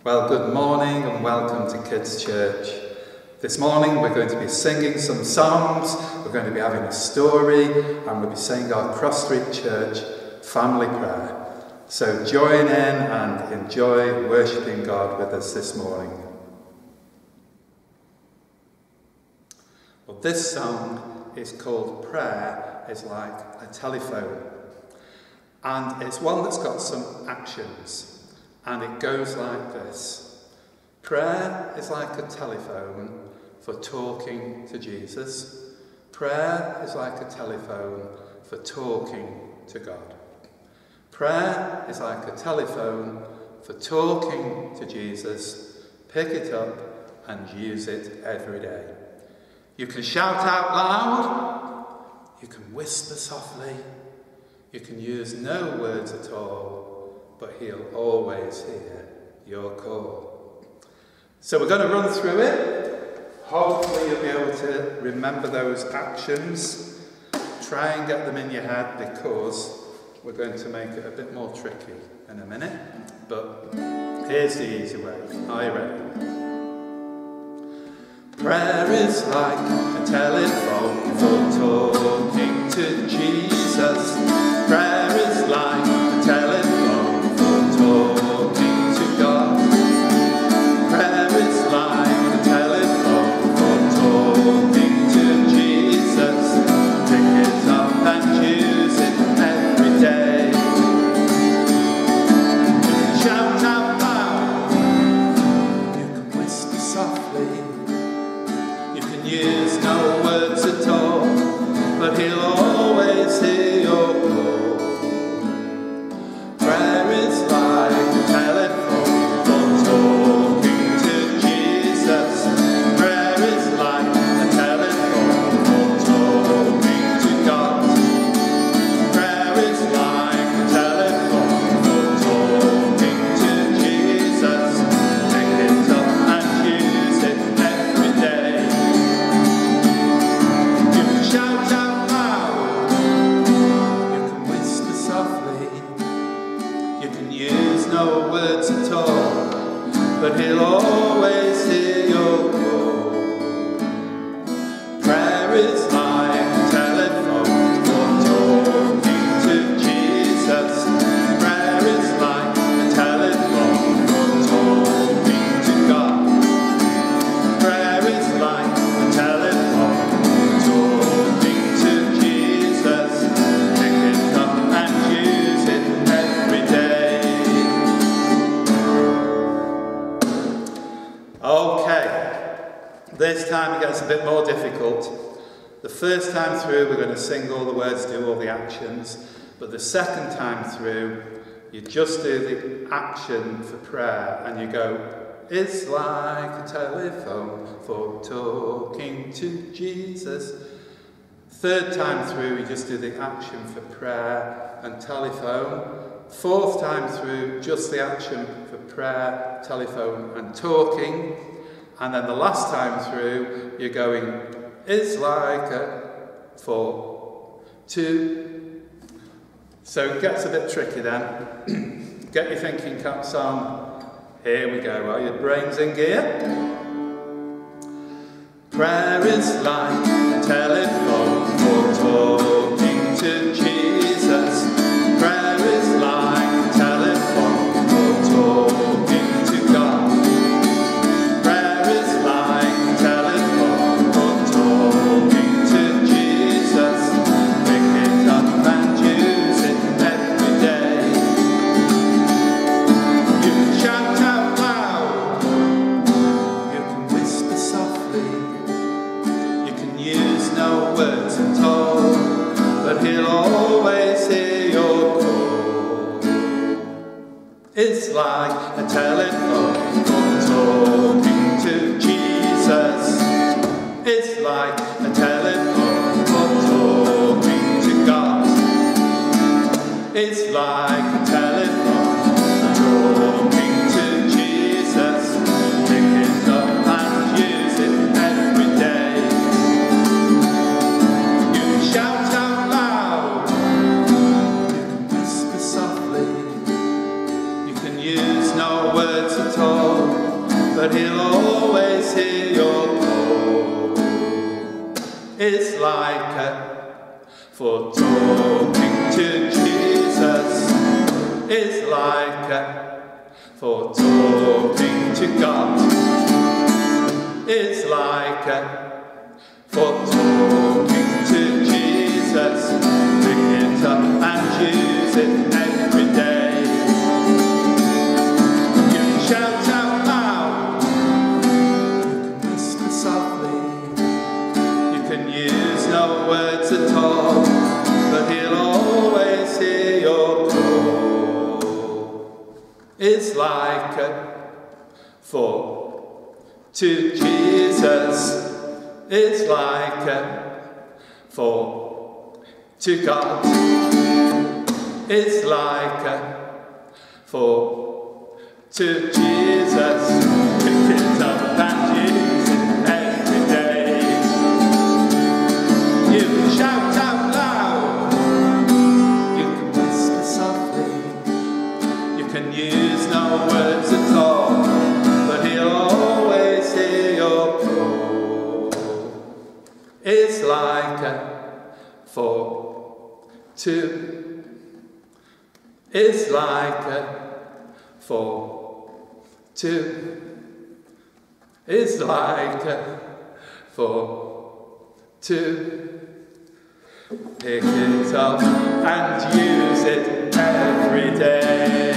Well, good morning and welcome to Kidz Church. This morning we're going to be singing some songs, we're going to be having a story, and we'll be saying our Cross Street Church family prayer. So join in and enjoy worshipping God with us this morning. Well, this song is called Prayer is Like a Telephone. And it's one that's got some actions. And it goes like this. Prayer is like a telephone for talking to Jesus. Prayer is like a telephone for talking to God. Prayer is like a telephone for talking to Jesus. Pick it up and use it every day. You can shout out loud. You can whisper softly. You can use no words at all, but he'll always hear your call. So we're going to run through it. Hopefully you'll be able to remember those actions. Try and get them in your head because we're going to make it a bit more tricky in a minute. But here's the easy way. Are you ready? Prayer is like a telephone for talking to Jesus. Prayer is like a telephone for talking to God. Prayer is like a telephone for talking to Jesus. Pick it up and use it every day. You can shout out loud. You can whisper softly. You can use no words at all, but he'll always hear your call. Prayer is like a telephone for talking to Jesus. Prayer is like a telephone for talking to God. Prayer is like a telephone for talking to Jesus. Pick it up and use it every day. You can shout out loud. You can whisper softly. You can use no words at all, but he'll always hear your call. Prayer is like a telephone for talking to Jesus. Prayer is like a telephone for talking to God. Prayer is like a telephone for talking to Jesus. Pick it up and use it every day. Okay, this time it gets a bit more difficult. The first time through we're going to sing all the words, do all the actions, but the second time through you just do the action for prayer and you go, it's like a telephone for talking to Jesus. Third time through, we just do the action for prayer and telephone. Fourth time through, just the action for prayer, telephone and talking. And then the last time through, you're going, it's like a 4, 2. So it gets a bit tricky then. Get your thinking caps on. Here we go. Are your brains in gear? Prayer is like a telephone for talking to Jesus. Prayer is like a telephone for talking to God. Prayer is like a telephone for talking to Jesus. Pick it up and use it every day. You can shout out loud. You can whisper softly. Use no words at all, but he'll always hear your call. It's like a telephone for talking to Jesus. It's like a telephone for talking to God. It's like a telephone for talking to Jesus. Pick it up and use it every day. Shout out loud. You can whisper softly. You can use no words at all. but he'll always hear your call. It's like for talking to Jesus. It's like for talking to God. It's like for talking to Jesus. Pick it up and use it every day. You can shout out loud, you can whisper softly, you can use no words at all, but he'll always hear your call. It's like for to Jesus. It's like for to God. It's like for to Jesus. Pick it up and use it every day. You can shout out loud, you can whisper softly, you can use no words at all, but he'll always hear your call. It's like for to. It's like for to. It's like for to. Pick it up and use it every day.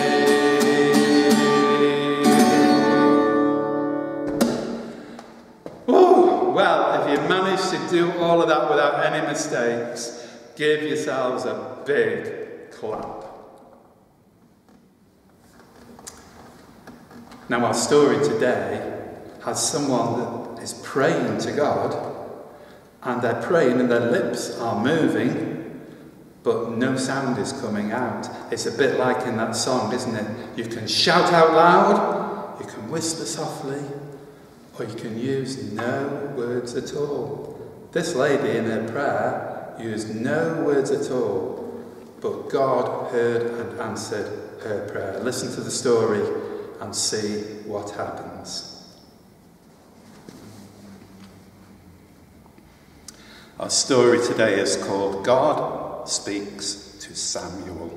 Oh, well, if you managed to do all of that without any mistakes, give yourselves a big clap. Now, our story today has someone that is praying to God, and they're praying and their lips are moving, but no sound is coming out. It's a bit like in that song, isn't it? You can shout out loud, you can whisper softly, or you can use no words at all. This lady in her prayer used no words at all, but God heard and answered her prayer. Listen to the story and see what happens. Our story today is called God Speaks to Samuel.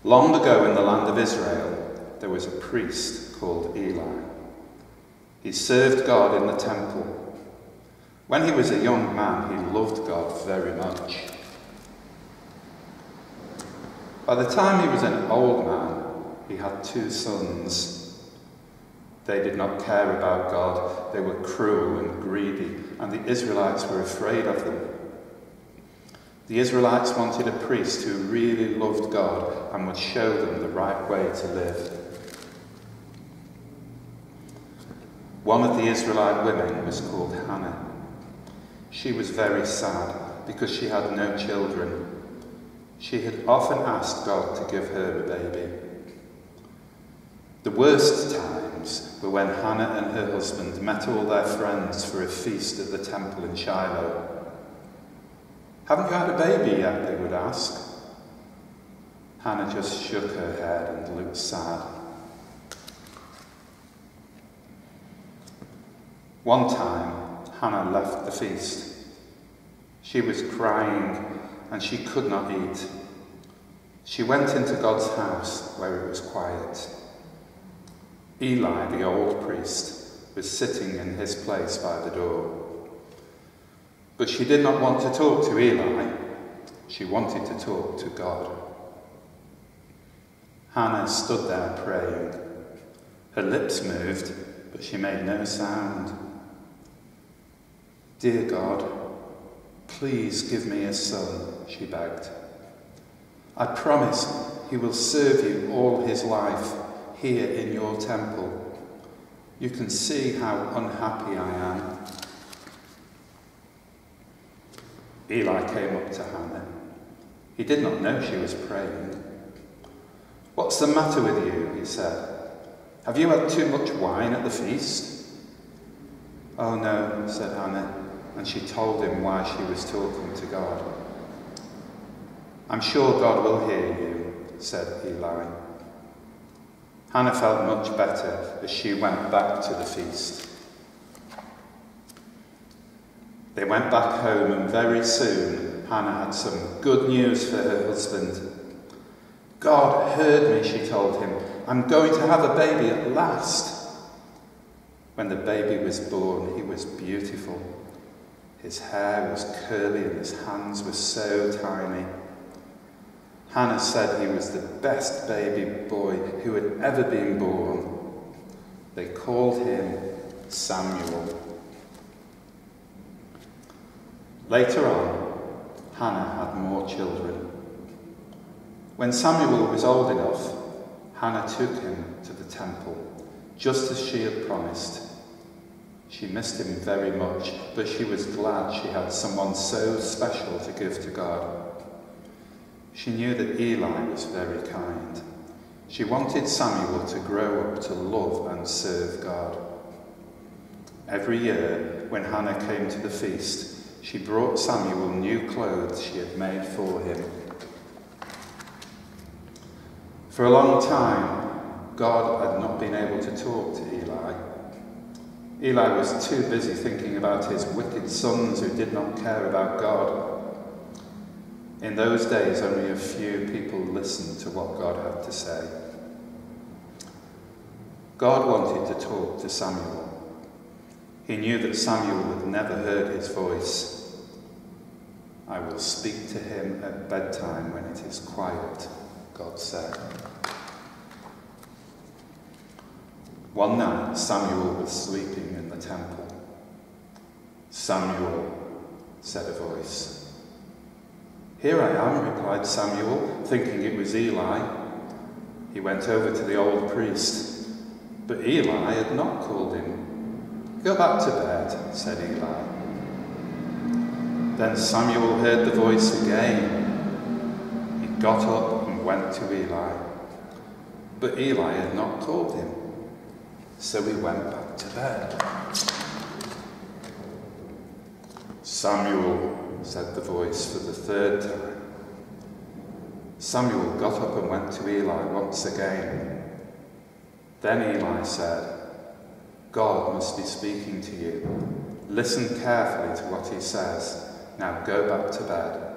Long ago in the land of Israel, there was a priest called Eli. He served God in the temple. When he was a young man, he loved God very much. By the time he was an old man, he had 2 sons. They did not care about God. They were cruel and greedy, and the Israelites were afraid of them. The Israelites wanted a priest who really loved God and would show them the right way to live. One of the Israelite women was called Hannah. She was very sad because she had no children. She had often asked God to give her a baby. The worst times were when Hannah and her husband met all their friends for a feast at the temple in Shiloh. "Haven't you had a baby yet?" they would ask. Hannah just shook her head and looked sad. One time, Hannah left the feast. She was crying and she could not eat. She went into God's house where it was quiet. Eli, the old priest, was sitting in his place by the door. But she did not want to talk to Eli. She wanted to talk to God. Hannah stood there praying. Her lips moved, but she made no sound. "Dear God, please give me a son," she begged. "I promise he will serve you all his life here in your temple. You can see how unhappy I am." Eli came up to Hannah. He did not know she was praying. "What's the matter with you?" he said. "Have you had too much wine at the feast?" "Oh no," said Hannah, and she told him why she was talking to God. "I'm sure God will hear you. said Eli. Hannah felt much better as she went back to the feast. They went back home, and very soon Hannah had some good news for her husband. God heard me, she told him. I'm going to have a baby at last. When the baby was born, he was beautiful. His hair was curly and his hands were so tiny. Hannah said he was the best baby boy who had ever been born. They called him Samuel. Later on, Hannah had more children. When Samuel was old enough, Hannah took him to the temple, just as she had promised. She missed him very much, but she was glad she had someone so special to give to God. She knew that Eli was very kind. She wanted Samuel to grow up to love and serve God. Every year, when Hannah came to the feast, she brought Samuel new clothes she had made for him. For a long time, God had not been able to talk to Eli. Eli was too busy thinking about his wicked sons who did not care about God. In those days, only a few people listened to what God had to say. God wanted to talk to Samuel. He knew that Samuel had never heard his voice. I will speak to him at bedtime when it is quiet, God said. One night, Samuel was sleeping in the temple. Samuel, said a voice. Here I am, replied Samuel, thinking it was Eli. He went over to the old priest, but Eli had not called him. Go back to bed, said Eli. Then Samuel heard the voice again. He got up and went to Eli, but Eli had not called him, so he went back to bed. Samuel, said the voice for the third time. Samuel got up and went to Eli once again. Then Eli said, God must be speaking to you. Listen carefully to what he says. Now go back to bed.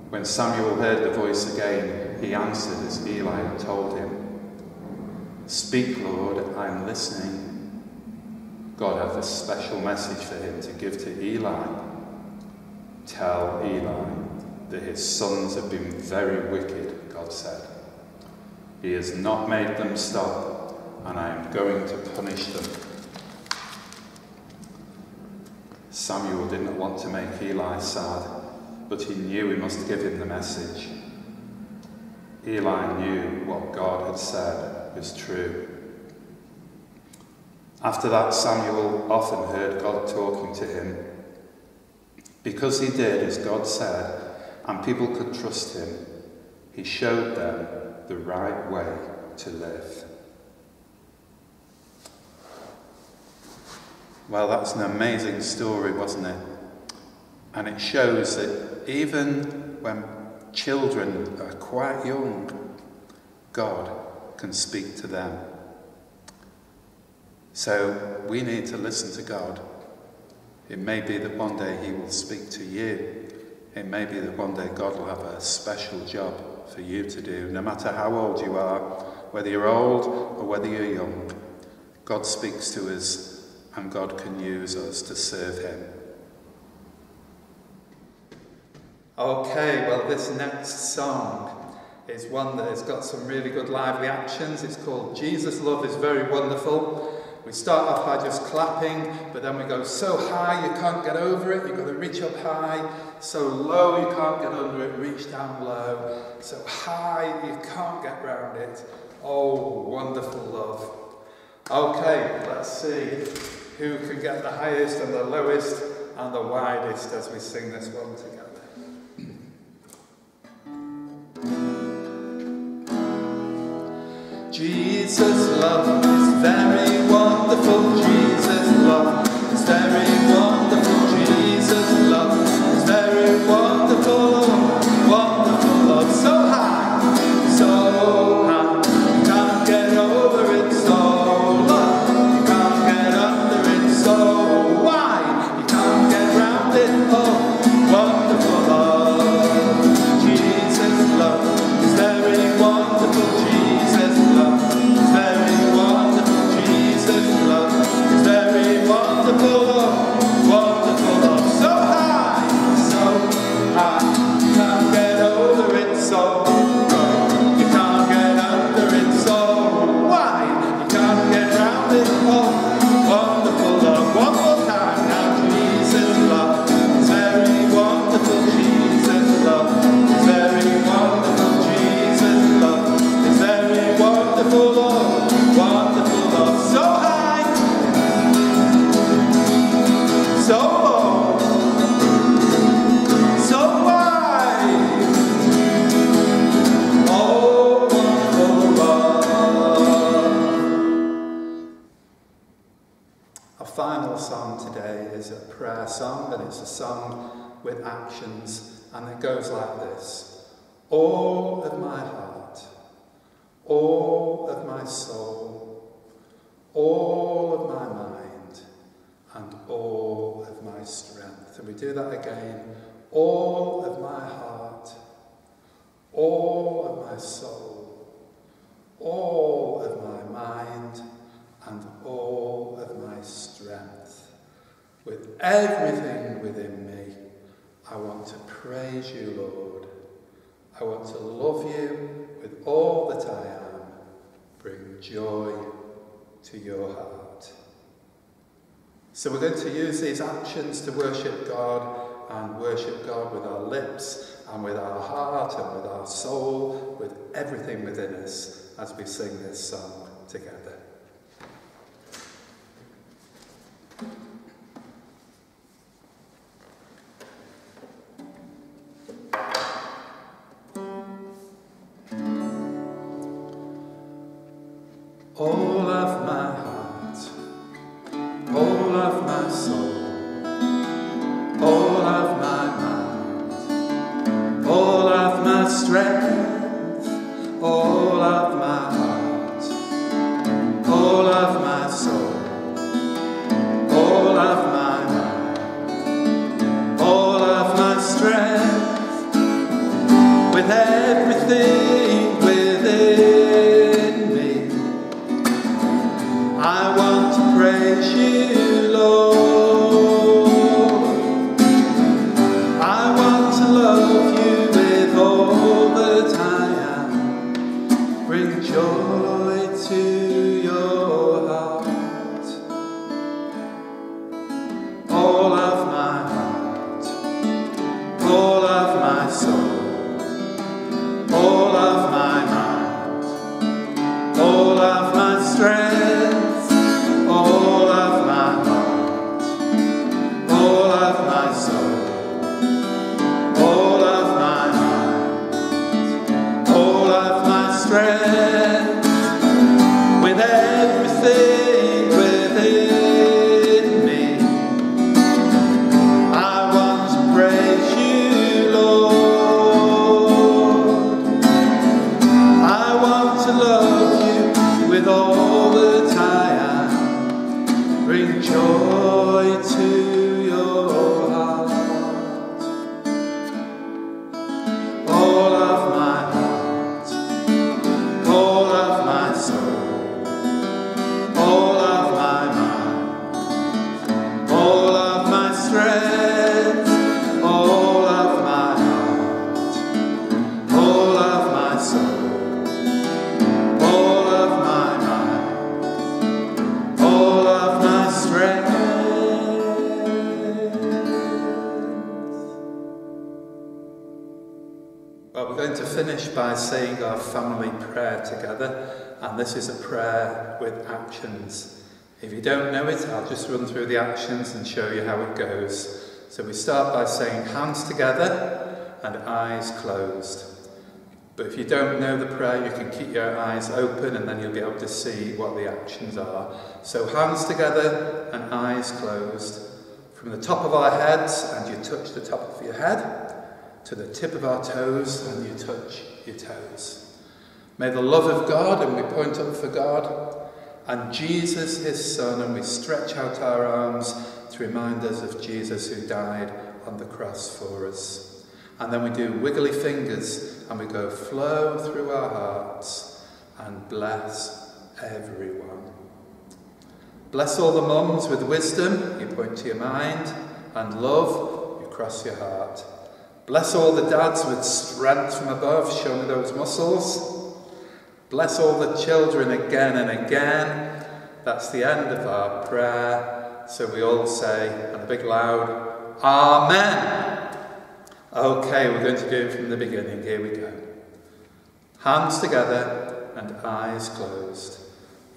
When Samuel heard the voice again, he answered as Eli had told him. Speak, Lord, I'm listening. God had a special message for him to give to Eli. Tell Eli that his sons have been very wicked, God said. He has not made them stop, and I am going to punish them. Samuel didn't want to make Eli sad, but he knew he must give him the message. Eli knew what God had said was true. After that, Samuel often heard God talking to him. Because he did as God said, and people could trust him, he showed them the right way to live. Well, that's an amazing story, wasn't it? And it shows that even when children are quite young, God can speak to them. So we need to listen to God. It may be that one day he will speak to you. It may be that one day God will have a special job for you to do. No matter how old you are, whether you're old or whether you're young, God speaks to us and God can use us to serve him. Okay, well, this next song is one that has got some really good lively actions. It's called Jesus' Love is Very Wonderful. We start off by just clapping, but then we go so high you can't get over it, you've got to reach up high. So low you can't get under it, reach down low. So high you can't get round it. Oh, wonderful love. Okay, let's see who can get the highest and the lowest and the widest as we sing this one together. Jesus' love is very wonderful. Jesus' love is very wonderful. Jesus' love is very wonderful. Wonderful love. So high. song, and it's a song with actions, and it goes like this. All of my heart, all of my soul, all of my mind, and all of my strength. And we do that again. All of my heart, all of my soul, all of my mind, and all of my strength. With everything within me, I want to praise you, Lord. I want to love you with all that I am. Bring joy to your heart. So we're going to use these actions to worship God, and worship God with our lips and with our heart and with our soul, with everything within us as we sing this song together. All of my heart, all of my soul, all of my mind, all of my strength, all of my heart, all of my soul, all of my mind, all of my strength, with everything within me, I want to praise you, Lord. I want to love you with all that I am. Bring joy to your heart. All of my heart, all of my soul, all of my mind, all of my strength, all of my heart, all of my soul, all of my mind, all of my strength, with everything within me, I want to praise you, Lord. I want to love you with all that I am. Bring joy to your heart. All of my heart, all of my soul, all of my mind, all of my strength, all of my heart, all of my soul, all of my mind, all of my strength. Well, we're going to finish by saying our family prayer together, and this is a prayer with actions. If you don't know it, I'll just run through the actions and show you how it goes. So we start by saying hands together and eyes closed. But if you don't know the prayer, you can keep your eyes open and then you'll be able to see what the actions are. So hands together and eyes closed. From the top of our heads, and you touch the top of your head, to the tip of our toes, and you touch your toes. May the love of God, and we point up for God, and Jesus, his Son, and we stretch out our arms to remind us of Jesus who died on the cross for us. And then we do wiggly fingers, and we go flow through our hearts and bless everyone. Bless all the mums with wisdom, you point to your mind, and love, you cross your heart. Bless all the dads with strength from above, show me those muscles. Bless all the children again and again. That's the end of our prayer. So we all say, and a big loud, Amen. Okay, we're going to do it from the beginning. Here we go. Hands together and eyes closed.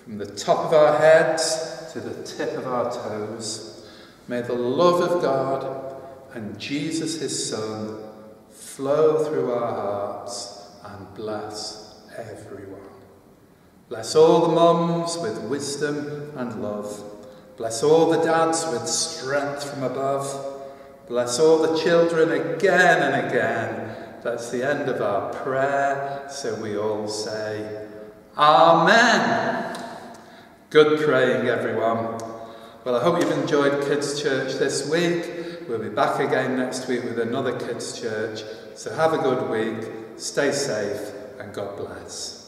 From the top of our heads to the tip of our toes, may the love of God and Jesus, his Son, flow through our hearts and bless everyone. Bless all the mums with wisdom and love. Bless all the dads with strength from above. Bless all the children again and again. That's the end of our prayer, so we all say, Amen. Good praying, everyone. Well, I hope you've enjoyed Kidz Church this week. We'll be back again next week with another Kidz Church. So have a good week, stay safe, and God bless.